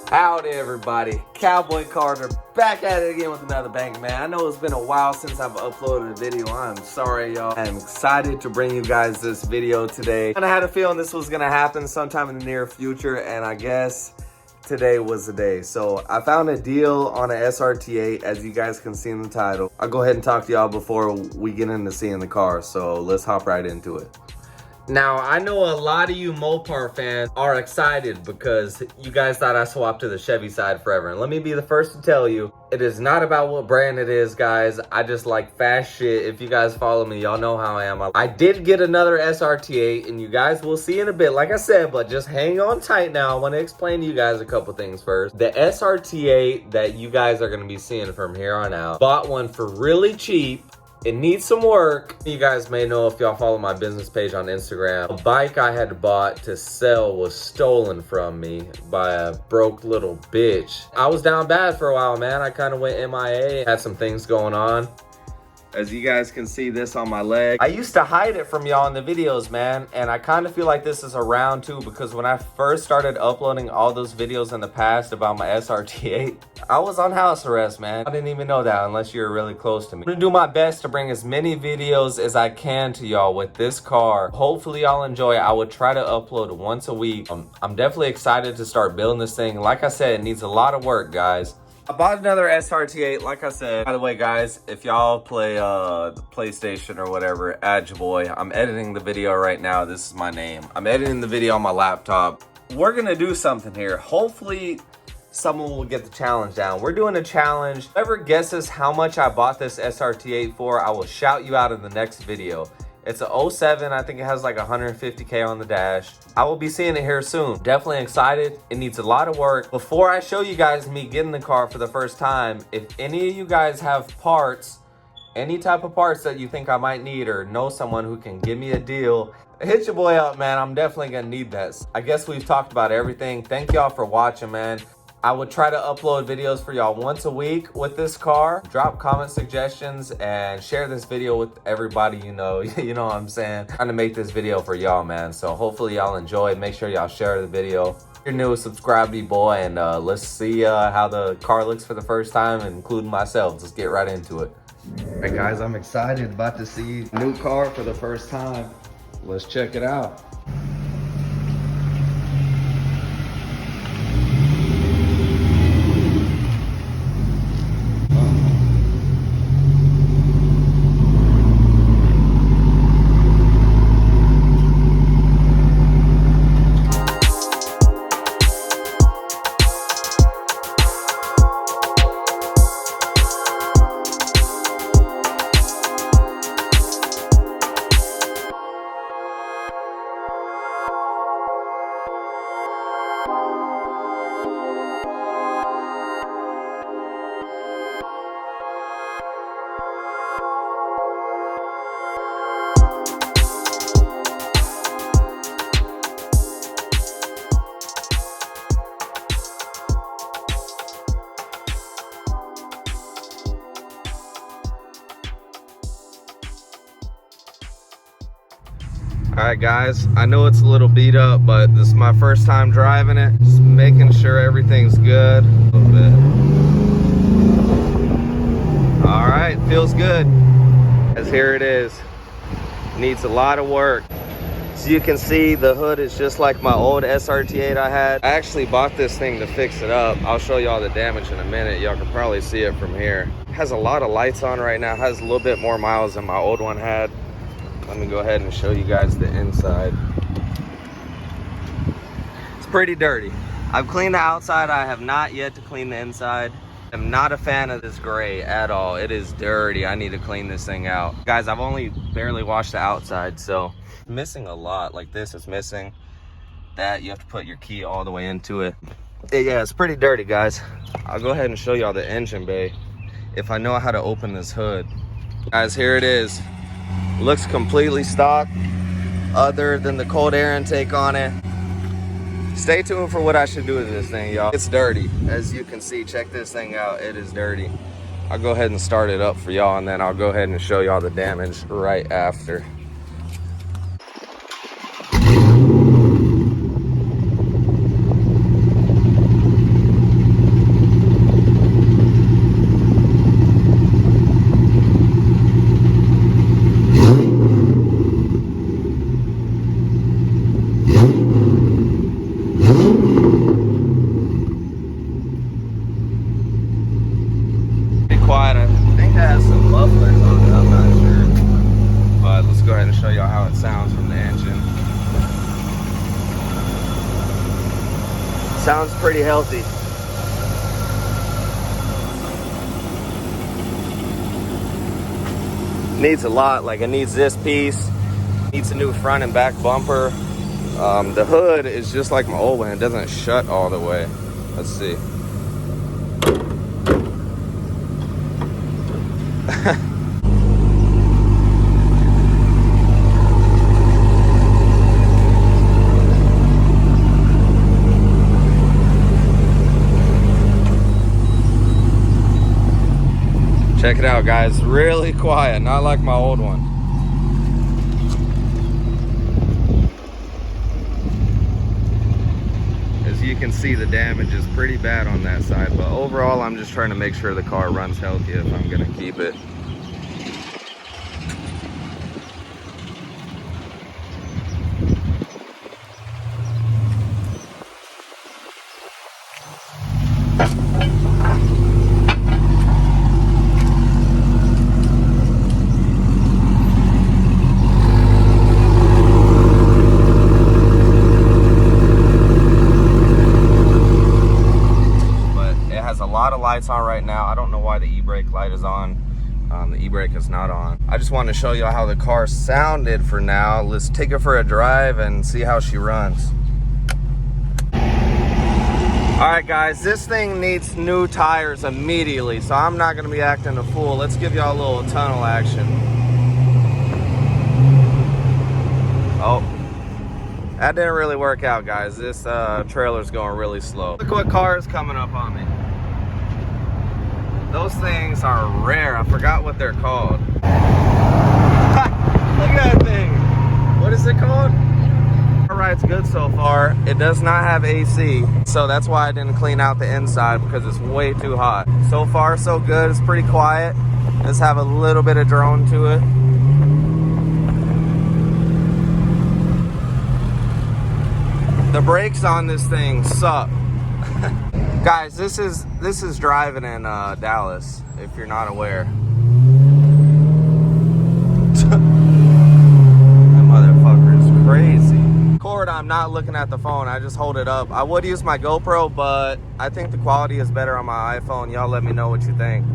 Howdy everybody, Cowboy Carter back at it again with another bang, man. I know it's been a while since I've uploaded a video. I'm sorry y'all. I'm excited to bring you guys this video today. And I had a feeling this was gonna happen sometime in the near future, and I guess today was the day. So I found a deal on an SRT8, as you guys can see in the title. I'll go ahead and talk to y'all before we get into seeing the car, so let's hop right into it. Now, I know a lot of you Mopar fans are excited because you guys thought I swapped to the Chevy side forever. And let me be the first to tell you, it is not about what brand it is, guys. I just like fast shit. If you guys follow me, y'all know how I am. I did get another SRT8, and you guys will see in a bit, like I said, but just hang on tight now. I want to explain to you guys a couple things first. The SRT8 that you guys are going to be seeing from here on out, bought one for really cheap. It needs some work. You guys may know if y'all follow my business page on Instagram. A bike I had bought to sell was stolen from me by a broke little bitch. I was down bad for a while, man. I kind of went MIA, had some things going on. As you guys can see this on my leg. I used to hide it from y'all in the videos, man. And I kind of feel like this is a round two, because when I first started uploading all those videos in the past about my SRT8, I was on house arrest, man. I didn't even know that unless you're really close to me. I'm gonna do my best to bring as many videos as I can to y'all with this car. Hopefully y'all enjoy it. I would try to upload once a week. I'm definitely excited to start building this thing. Like I said, it needs a lot of work, guys. I bought another SRT8, like I said. By the way, guys, if y'all play the PlayStation or whatever, add your boy. I'm editing the video right now. This is my name. I'm editing the video on my laptop. We're gonna do something here. Hopefully, someone will get the challenge down. We're doing a challenge. Whoever guesses how much I bought this SRT8 for, I will shout you out in the next video. It's a 07, I think it has like 150K on the dash. I will be seeing it here soon. Definitely excited. It needs a lot of work. Before I show you guys me getting the car for the first time, if any of you guys have parts, any type of parts that you think I might need or know someone who can give me a deal, hit your boy up, man. I'm definitely gonna need that. I guess we've talked about everything. Thank y'all for watching, man. I would try to upload videos for y'all once a week with this car. Drop comment suggestions and share this video with everybody you know. You know what I'm saying? Trying to make this video for y'all, man. So hopefully y'all enjoy. Make sure y'all share the video. If you're new, subscribe to me, boy, and let's see how the car looks for the first time, including myself. Let's get right into it. All right, guys, I'm excited about to see a new car for the first time. Let's check it out. All right, guys, I know it's a little beat up, but this is my first time driving it. Just making sure everything's good. A little bit. All right, feels good. As here it is. Needs a lot of work. So you can see the hood is just like my old SRT8 I had. I actually bought this thing to fix it up. I'll show y'all the damage in a minute. Y'all can probably see it from here. It has a lot of lights on right now. It has a little bit more miles than my old one had. Let me go ahead and show you guys the inside. It's pretty dirty. I've cleaned the outside. I have not yet to clean the inside. I'm not a fan of this gray at all. It is dirty. I need to clean this thing out. Guys, I've only barely washed the outside, so missing a lot. Like this is missing. That you have to put your key all the way into it. Yeah, it's pretty dirty, guys. I'll go ahead and show y'all the engine bay if I know how to open this hood. Guys, here it is. Looks completely stock other than the cold air intake on it. Stay tuned for what I should do to this thing, y'all. It's dirty. As you can see, check this thing out. It is dirty. I'll go ahead and start it up for y'all, and then I'll go ahead and show y'all the damage right after. Quiet. I think it has some mufflers on it, I'm not sure. But let's go ahead and show y'all how it sounds from the engine. Sounds pretty healthy. Needs a lot, like it needs this piece, needs a new front and back bumper. The hood is just like my old one, it doesn't shut all the way. Let's see. Check it out, guys. Really quiet, not like my old one. As you can see, the damage is pretty bad on that side, but overall I'm just trying to make sure the car runs healthy if I'm gonna keep it. Lights on right now. I don't know why the e-brake light is on. The e-brake is not on. I just want to show you how the car sounded for now. Let's take her for a drive and see how she runs. All right, guys, this thing needs new tires immediately, so I'm not going to be acting a fool. Let's give y'all a little tunnel action. Oh, that didn't really work out, guys. This trailer's going really slow. Look what car is coming up on me. Those things are rare. I forgot what they're called. Look at that thing. What is it called? All right, it's good so far. It does not have AC, so that's why I didn't clean out the inside, because it's way too hot. So far, so good. It's pretty quiet. Let's have a little bit of drone to it. The brakes on this thing suck. Guys, this is driving in Dallas, if you're not aware. That motherfucker is crazy. Cord, I'm not looking at the phone, I just hold it up. I would use my GoPro, but I think the quality is better on my iPhone. Y'all let me know what you think.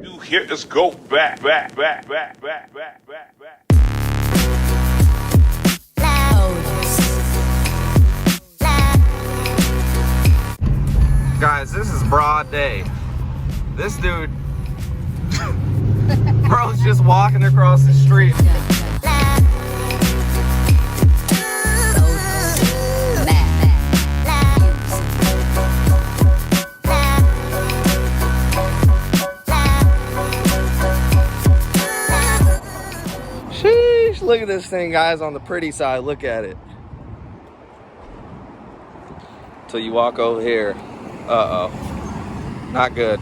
You hear this go back. Guys, this is broad day. This dude, bro's just walking across the street. Sheesh, look at this thing, guys, on the pretty side. Look at it. Till you walk over here. Uh-oh, not good.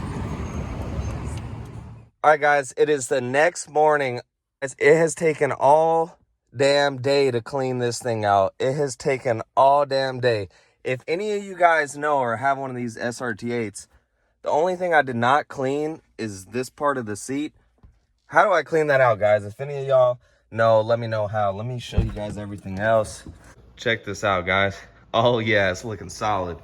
All right, guys, it is the next morning. It has taken all damn day to clean this thing out. It has taken all damn day. If any of you guys know or have one of these SRT8s, the only thing I did not clean is this part of the seat. How do I clean that out, guys? If any of y'all know, let me know how. Let me show you guys everything else. Check this out, guys. Oh yeah, it's looking solid.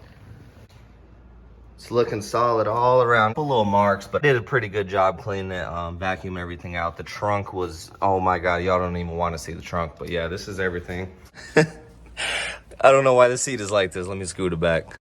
It's looking solid all around. A little marks, but did a pretty good job cleaning it, vacuum everything out. The trunk was, oh my God, y'all don't even want to see the trunk. But yeah, this is everything. I don't know why the seat is like this. Let me scoot it back.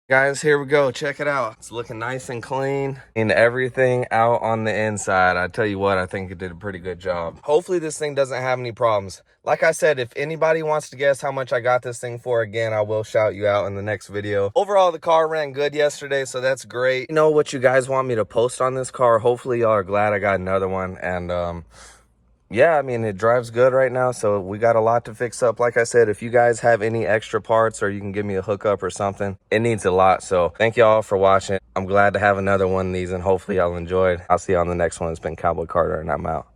Guys, here we go. Check it out. It's looking nice and clean and everything out on the inside. I tell you what, I think it did a pretty good job. Hopefully this thing doesn't have any problems. Like I said, if anybody wants to guess how much I got this thing for, again, I will shout you out in the next video. Overall, the car ran good yesterday, so that's great. You know what you guys want me to post on this car. Hopefully y'all are glad I got another one. And yeah, I mean, it drives good right now, so we got a lot to fix up. Like I said, if you guys have any extra parts or you can give me a hookup or something, it needs a lot. So thank y'all for watching. I'm glad to have another one of these, and hopefully y'all enjoyed. I'll see you on the next one. It's been Cowboy Carter, and I'm out.